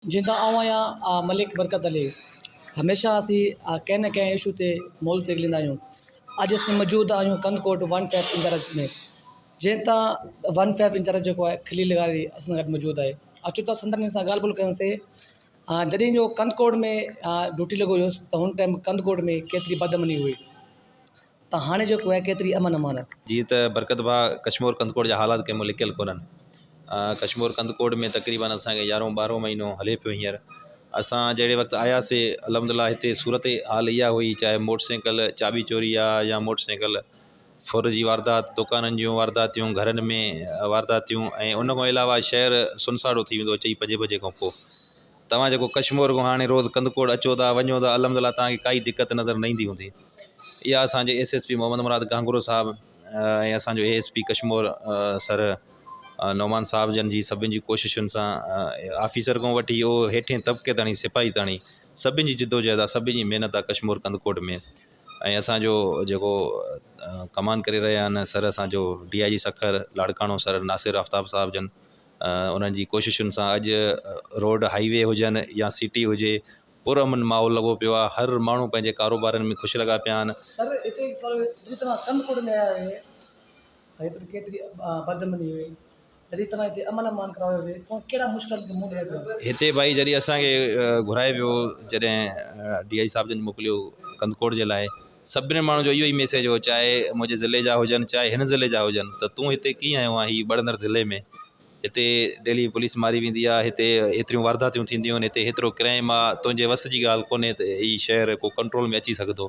जिंदा आऊं आहियां मलिक बरकत अली। हमेशह असीं कंहिं न कंहिं इशू ते मौज़ ते ॻाल्हाईंदा आहियूं। अॼु असीं मौजूदु आहियूं कंदकोट 1 इंचार्ज में, जंहिं तां 1 इंचार्ज जेको आहे खलील गारी असां गॾु मौजूदु आहे। अचो था संदनि सां ॻाल्हि ॿोल कयोसीं। जॾहिं जो कंदकोट में ड्यूटी लॻो हुयुसि त हुन टाइम कंदकोट में केतिरी बदअमनी हुई, त हाणे जेको आहे केतिरी अमन आहे। जी त बरकत भाउ कश्मीर कंदकोट जा हालात कंहिं महिल लिकियल कोन्हनि। कश्मीर कंदकोट में तक़रीबन असांखे 11-12 महीनो हले पियो हींअर। असां जहिड़े वक़्तु आयासीं अलहमदिल्ला हिते सूरत हाल इहा हुई, चाहे मोटरसाइकिल चाबी चोरी आहे या मोटरसाइकिल फुर जी वारदात, दुकाननि जूं वारदातियूं, घरनि में वारदातियूं, ऐं उन खां अलावा शहर सुनसाड़ो थी वेंदो चई 5 बजे खां पोइ। तव्हां जेको कश्मीर खां हाणे रोज़ु कंदकोट अचो था वञो था, अलहमदिल्ला तव्हांखे काई दिक़त नज़र न ईंदी हूंदी। इहा असांजे SSP मोहम्मद मुराद गांगुरो साहिबु ऐं असांजो ASP कश्मीर सर नौमान साहब जन जी सभिनि जी कोशिशुनि सां ऑफिसर खां वठी इहो हेठें तबिके ताणी सिपाही ताणी सभिनि जी जिदोजहद आहे, सभिनि जी महिनत आहे कश्मीर कंदकोट में। ऐं असांजो जेको कमान करे रहिया आहिनि सर असांजो DIG सखर लाड़काणो सर नासिर आफ्ताब साहिब जन, उन्हनि जी कोशिशुनि सां अॼु रोड हाईवे हुजनि या सिटी हुजे, पुरअमन माहौल लॻो पियो आहे। हर माण्हू पंहिंजे कारोबारनि में ख़ुशि लॻा पिया आहिनि। सर हिते तव्हां कंदकोट में आया हुए त हिते केतिरी बदअमनी हुई, जॾहिं तव्हां हिते अमन अमान करायो हुए तव्हां कहिड़ा मुश्किल के मुंहुं ॾिनो हिते भाई जॾहिं असांखे घुराए पियो, जॾहिं DIG साहिब जन मोकिलियो कंदकोट जे लाइ, सभिनी माण्हू जो इहो ई मैसेज हो, चाहे मुंहिंजे ज़िले जा हुजनि चाहे हिन ज़िले जा हुजनि, त तूं हिते कीअं आयो आहे हीअ बड़ंदड़ ज़िले में। हिते डेली पुलिस मारी वेंदी आहे, हिते एतिरियूं वारदातियूं थींदियूं आहिनि, हिते हेतिरो क्राइम आहे, तुंहिंजे वस जी ॻाल्हि कोन्हे त हीउ शहर को कंट्रोल में अची सघंदो।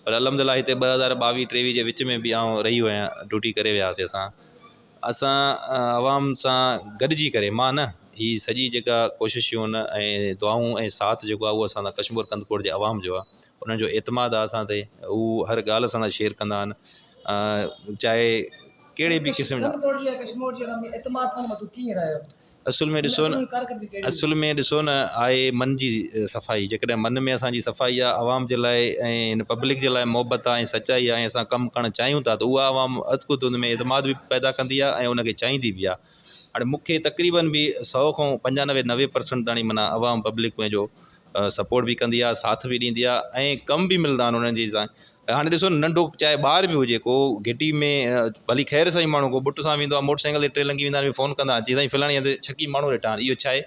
पर अलहमदिल्ला हिते 2022-23 जे विच में बि आउं रही आहियां, ड्यूटी करे वियासीं असां आवाम सां गॾिजी करे। मां न हीअ सॼी जेका कोशिशूं आहिनि ऐं दुआऊं ऐं साथ जेको आहे उहो असां कश्मीर कंदकोट जे आवाम जो आहे। उन्हनि जो एतमाद आहे असां ते, हू हर ॻाल्हि असां सां शेयर कंदा आहिनि, चाहे कहिड़े बि क़िस्म जा। असुल में ॾिसो न आहे मन जी सफ़ाई। जेकॾहिं मन में असांजी सफ़ाई आहे आवाम जे लाइ ऐं हिन पब्लिक जे लाइ मोहबत आहे ऐं सचाई आहे ऐं असां कमु करणु चाहियूं था, त उहा आवाम अदकुद उन में एतमाद बि पैदा कंदी आहे ऐं उनखे चाहींदी बि आहे। हाणे मूंखे तक़रीबन बि 100 खां 95-90% ताणी माना आवाम पब्लिक में जो सपोर्ट बि कंदी आहे, साथ बि ॾींदी आहे ऐं कम बि मिलंदा आहिनि उन्हनि जी सां। हाणे ॾिसो नंढो चाहे ॿार बि हुजे, को घिटी में भली ख़ैर सां ई माण्हू को बुट सां वेंदो आहे, मोटरसाइकिल ते 3 लंघी वेंदा आहिनि, फ़ोन कंदा चई साईं फलाणी हंधि छकी माण्हू ॾिठा आहिनि। इहो छा आहे?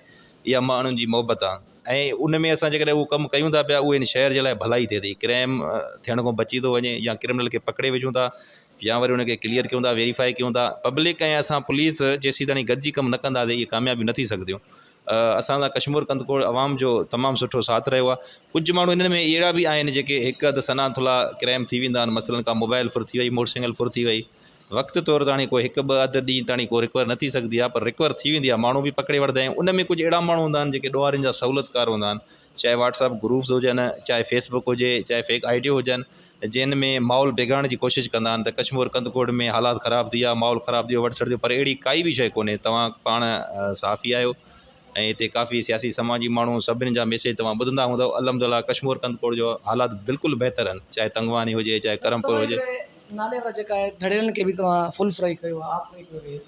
इहा माण्हुनि जी मोहबत आहे ऐं उन में असां जेकॾहिं उहो कमु कयूं था पिया, उहे इन शहर जे लाइ भलाई थिए थी। क्राइम थियण खां बची थो वञे, या क्रिमिनल खे पकिड़े विझूं था या वरी उनखे क्लियर कयूं था, वेरीफाई कयूं था। पब्लिक ऐं असां पुलिस जेसीं ताणी गॾिजी कमु न कंदासीं इहे कामयाबी न थी सघंदियूं। असांजा कश्मीर कंदकोट आवाम जो तमामु सुठो साथ रहियो आहे। कुझु माण्हू इन्हनि में अहिड़ा बि आहिनि जेके हिकु अधु सनाथुला क्राइम थी वेंदा आहिनि, मसइलनि का मोबाइल फुर थी वई, मोटरसाइकिल फुर थी वई, वक़्तु तौरु ताणी कोई 1-2 अधु ॾींहं ताणी को रिकवर न थी सघंदी आहे, पर रिकवर थी वेंदी आहे, माण्हू बि पकिड़े वठंदा आहियूं। उन में कुझु अहिड़ा माण्हू हूंदा आहिनि जेके ॾोहारियुनि जा सहूलियतकार हूंदा आहिनि, चाहे WhatsApp ग्रुप्स हुजनि, चाहे Facebook हुजे, चाहे फेक आइडियो हुजनि, जिन में माहौल बिगाड़ण जी कोशिशि कंदा आहिनि। त कश्मीर कंदकोट में हालात ख़राबु थी विया, माहौल ख़राबु थी वियो, वठ छॾियो, पर अहिड़ी काई बि शइ कोन्हे। तव्हां पाण साफ़ी आहियो ऐं हिते काफ़ी सियासी समाजी माण्हू सभिनी जा मैसेज तव्हां ॿुधंदा हूंदव। अलहमदिल्ला कश्मीर कंदकोट जो हालात बिल्कुलु बहितर आहिनि, चाहे तंगवानी हुजे चाहे करमपुर हुजे। नाले वारा जेका आहे धड़ियलनि खे बि तव्हां फुल फ्राई कयो आहे, हाफ फ्राई कयो,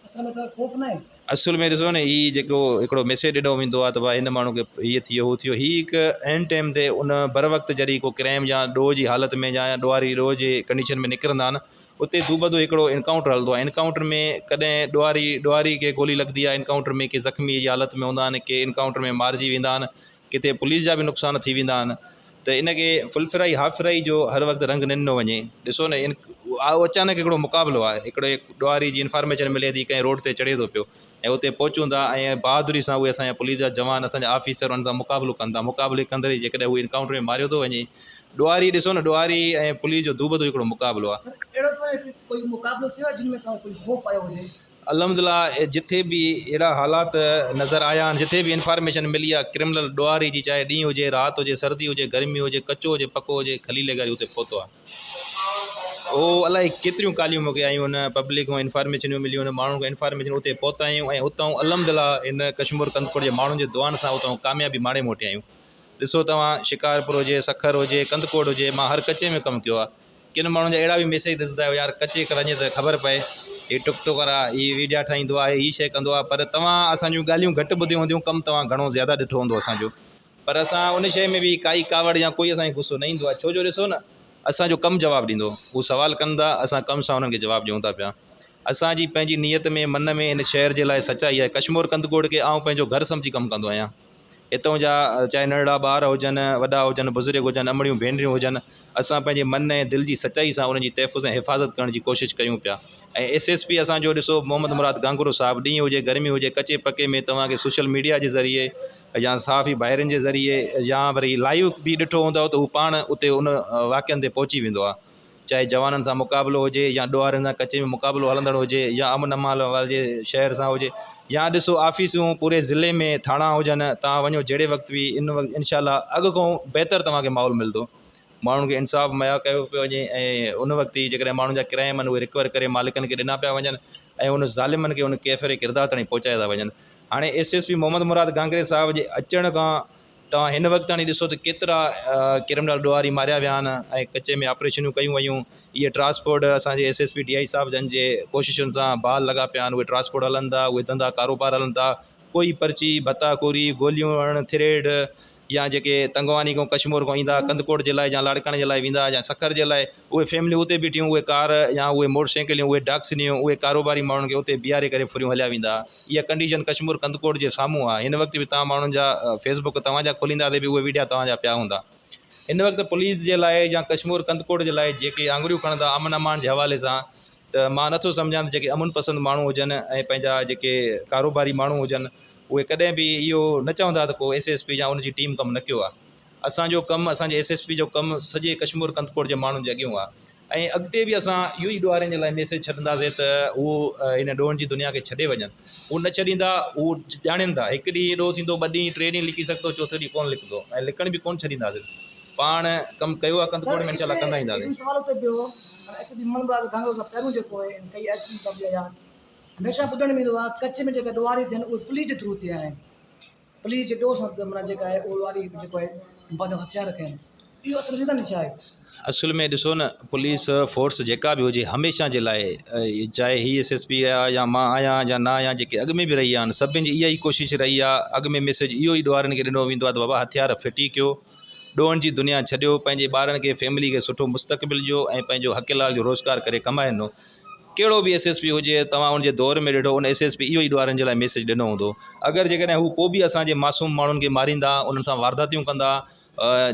असल में तव्हां ख़ौफ़ न आहे? असुल में ॾिसो न, हीअ जेको हिकिड़ो मैसेज ॾिनो वेंदो आहे त भाई हिन माण्हू खे हीअ थियो हू थियो, हीअ हिकु एंड टाइम ते उन बर वक़्तु जॾहिं को क्राइम या ॾोह जी हालत में या ॾोहारी ॾोह जे कंडीशन में निकिरंदा आहिनि, उते दूबदो हिकिड़ो इनकाउंटर हलंदो आहे। इनकाउंटर में कॾहिं ॾोहारी खे गोली लॻंदी आहे, इनकाउंटर में के ज़ख़्मी जी हालत में हूंदा आहिनि, के इनकाउंटर में मारिजी वेंदा आहिनि, किथे पुलिस जा बि नुक़सान थी वेंदा आहिनि। त इनखे फुल फ्राई हाफ फ्राई जो हर वक़्तु रंग न ॾिनो वञे। ॾिसो न अचानक हिकिड़ो मुक़ाबिलो आहे, हिकिड़े ॾोहारी जी इंफॉर्मेशन मिले थी कंहिं रोड ते चढ़े थो पियो ऐं उते पहुचूं था ऐं बहादुरी सां उहे असांजा पुलिस जा जवान असांजा ऑफिसर उन्हनि सां मुक़ाबिलो कनि था। मुक़ाबिले कंदे जेकॾहिं उहे इनकाउंटर में मारियो थो वञे, ॾोहारी ॾिसो न, ॾोहारी ऐं पुलिस जो दूबदो हिकिड़ो मुक़ाबिलो आहे। कोई मुक़ाबिलो थियो आहे जिन में तव्हां कोई ख़ौफ़ आयो हुजे? अलहमदिल्ला जिथे बि अहिड़ा हालात नज़र आया आहिनि, जिथे बि इंफॉर्मेशन मिली आहे क्रिमिनल ॾोहारी जी, चाहे ॾींहुं हुजे राति हुजे, सर्दी हुजे गर्मी हुजे, कचो हुजे पको हुजे, खलीले करे उते पहुतो आहे। उहो अलाए केतिरियूं कालियूं मूंखे आयूं आहिनि, पब्लिक खां इंफॉर्मेशनियूं मिलियूं आहिनि, माण्हुनि खां इंफॉर्मेशन उते पहुता आहियूं ऐं उतां अलहमदिल्ला इन कश्मीर कंदकोट जे माण्हुनि जे दुआनि सां उतां कामयाबी माणे मोटिया आहियूं। ॾिसो तव्हां शिकारपुर हुजे, सखर हुजे, कंदकोट हुजे, मां हर कचे में कमु कयो आहे। किन माण्हुनि जा अहिड़ा बि मैसेज ॾिसंदा आहियो, यार कचे वञे त ख़बर पए हीउ टिकटॉकर आहे, हीउ वीडिया ठाहींदो आहे, हीअ शइ कंदो आहे, पर तव्हां असांजूं ॻाल्हियूं घटि ॿुधियूं हूंदियूं, कमु तव्हां घणो ज़्यादा ॾिठो हूंदो असांजो। पर असां उन शइ में बि काई कावड़ या कोई असांखे गुस्सो न ईंदो आहे, छो जो ॾिसो न असांजो कमु जवाबु ॾींदो, उहो सुवालु कंदा, असां कम सां उन्हनि खे जवाबु ॾियूं था पिया। असांजी पंहिंजी नियत में मन में इन शहर जे लाइ सचाई आहे। कशमोर कंदकोट खे आउं पंहिंजो घर सम्झी कमु कंदो आहियां। हितां जा चाहे नंढड़ा ॿार हुजनि, वॾा हुजनि, बुज़ुर्ग हुजनि, अमड़ियूं भेनरियूं हुजनि, असां पंहिंजे मन ऐं दिलि जी सचाई सां उन्हनि जी तहफ़ुज़ ऐं हिफ़ाज़त करण जी कोशिशि कयूं पिया। ऐं SSP असांजो ॾिसो मोहम्मद मुराद गांगुरो साहिबु, ॾींहुं हुजे गर्मी हुजे, कचे पके में तव्हांखे सोशल मीडिया जे ज़रिए या साफ़ी ॿाहिरिनि जे ज़रिए या वरी लाइव बि ॾिठो हूंदव त हू पाण उते उन वाक़िअनि ते पहुची वेंदो आहे। चाहे जवाननि सां मुक़ाबिलो हुजे या ॾोहारनि सां कचे में मुक़ाबिलो हलंदड़ हुजे या अमन अमाल वारे शहर सां हुजे या ॾिसो ऑफ़िसूं पूरे ज़िले में थाणा हुजनि, तव्हां वञो जहिड़े वक़्तु बि इन वक़्तु इनशाला अॻु खां बहितर तव्हांखे माहौल मिलंदो। माण्हुनि खे इंसाफ़ मुहैया कयो पियो वञे ऐं उन वक़्तु ई जेकॾहिं माण्हुनि जा क्राइम आहिनि उहे रिकवर करे मालिकनि खे ॾिना पिया वञनि ऐं उन ज़ालिमनि खे उन कैफ़रे किरदार ताईं पहुचाए था वञनि। हाणे SSP मोहम्मद मुराद गांगरे साहिब जे अचण खां तव्हां हिन वक़्तु ताईं ॾिसो त केतिरा क्रिमिनल ॾोहारी मारिया विया आहिनि ऐं कचे में ऑपरेशनूं कयूं वयूं। इहे ट्रांसपोर्ट असांजे SSP DI साहिब जन जे कोशिशुनि सां बहाल लॻा पिया आहिनि, उहे ट्रांसपोर्ट हलनि था, उहे धंधा कारोबार हलनि था। कोई पर्ची भत्ताखोरी गोलियूं हणणु थ्रेड या जेके तंगवानी खां कशमोर खां ईंदा कंदकोट जे लाइ या लाड़काणे जे लाइ वेंदा या सखर जे लाइ, उहे फैमिलियूं उते बीठियूं, उहे कार या उहे मोटरसाइकिलियूं, उहे डाक्सिनियूं, उहे कारोबारी माण्हुनि खे उते बीहारे करे फुरियूं हलिया वेंदा। इहा कंडीशन कशमोर कंदकोट जे साम्हूं आहे। हिन वक़्तु बि तव्हां माण्हुनि जा फेसबुक तव्हांजा खोलींदा त बि उहे वीडिया तव्हांजा पिया हूंदा। हिन वक़्तु पुलिस जे लाइ या कशमोर कंदकोट जे लाइ जेके आङुरियूं खणंदा अमन अमान जे हवाले सां, त मां नथो सम्झां त जेके अमुन पसंदि माण्हू हुजनि ऐं पंहिंजा जेके कारोबारी माण्हू हुजनि उहे कॾहिं बि इहो न चवंदा त को SSP या उनजी टीम कमु न कयो आहे। असांजो कमु, असांजे SSP जो कमु सॼे कशमोर कंदकोट जे माण्हुनि जे अॻियां आहे ऐं अॻिते बि असां इहो ई ॾोहारनि जे लाइ मैसेज छॾींदासीं त उहो इन ॾोहनि जी दुनिया खे छॾे वञनि। उहो न छॾींदा, उहो ॼाणीनि था हिकु ॾींहुं एॾो थींदो, ॿ ॾींहं 3 ॾींहं लिकी सघंदो, चोथों ॾींहुं कोन लिखंदो ऐं लिखण बि कोन छॾींदासीं। पाण कमु कयो आहे कंदकोट में इनशाला कंदा ईंदासीं। सवाल उते ॿियो SSP मोहम्मद मुराद गांगुरो साहिबु पहिरियों जेको आहे कई SP साहिब जा हमेशह ॿुधण में ईंदो आहे कच्छ में जेका ॾोहारी थियनि उहे पुलिस जे थ्रू थिया आहिनि। पुलिस जे ॾोह सां माना जेका आहे उहो वारी जेको आहे पंहिंजो हथियार रखनि, इहो असुलु रीज़न छा आहे? असुल में ॾिसो न, पुलिस फोर्स जेका बि हुजे हमेशह जे लाइ, चाहे ही SSP आहे या मां आहियां या न आहियां, जेके अॻु में बि रही आहिनि, सभिनि जी इहा ई कोशिशि रही आहे। अॻु में मैसेज इहो ई ॾोहारनि खे ॾिनो वेंदो आहे त बाबा हथियार फिटी कयो, ॾोहनि जी दुनिया छॾियो, पंहिंजे ॿारनि खे फैमिली खे सुठो मुस्तक़बिल ॾियो ऐं पंहिंजो हक़ लाल जो रोज़गार करे कमाइनो। कहिड़ो बि SSP हुजे, तव्हां उनजे दौर में ॾिठो उन SSP इहो ई ॾोहारनि जे लाइ मैसेज ॾिनो हूंदो। अगरि जेकॾहिं हू पोइ बि असांजे मासूम माण्हुनि खे मारींदा, उन्हनि सां वारदातियूं कंदा,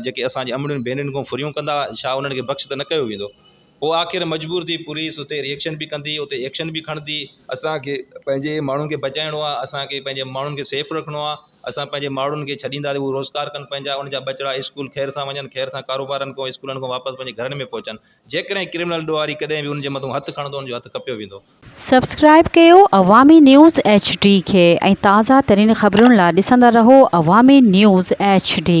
जेके असांजी अमड़ियुनि भेनरुनि खां फुरियूं कंदा, छा उन्हनि खे बख़्श त न कयो वेंदो? पोइ आख़िर मजबूर थी पुलिस उते रिएक्शन बि कंदी, उते एक्शन बि खणंदी। असांखे पंहिंजे माण्हुनि खे बचाइणो आहे, असांखे पंहिंजे माण्हुनि खे सेफ रखिणो आहे। असां पंहिंजे माण्हुनि खे छॾींदा त उहे रोज़गार कनि पंहिंजा, उनजा बचड़ा स्कूल ख़ैर सां वञनि, ख़ैर सां कारोबारनि खां स्कूलनि खां वापसि पंहिंजे घरनि में पहुचनि। जेकॾहिं क्रिमिनल ॾोहारी कॾहिं बि उनजे मथां हथु खणंदो, उनजो हथु कपियो वेंदो। सब्सक्राइब कयो अवामी न्यूज़ HD खे ऐं ताज़ा तरीन ख़बरुनि लाइ ॾिसंदा रहो अवामी न्यूज़ HD।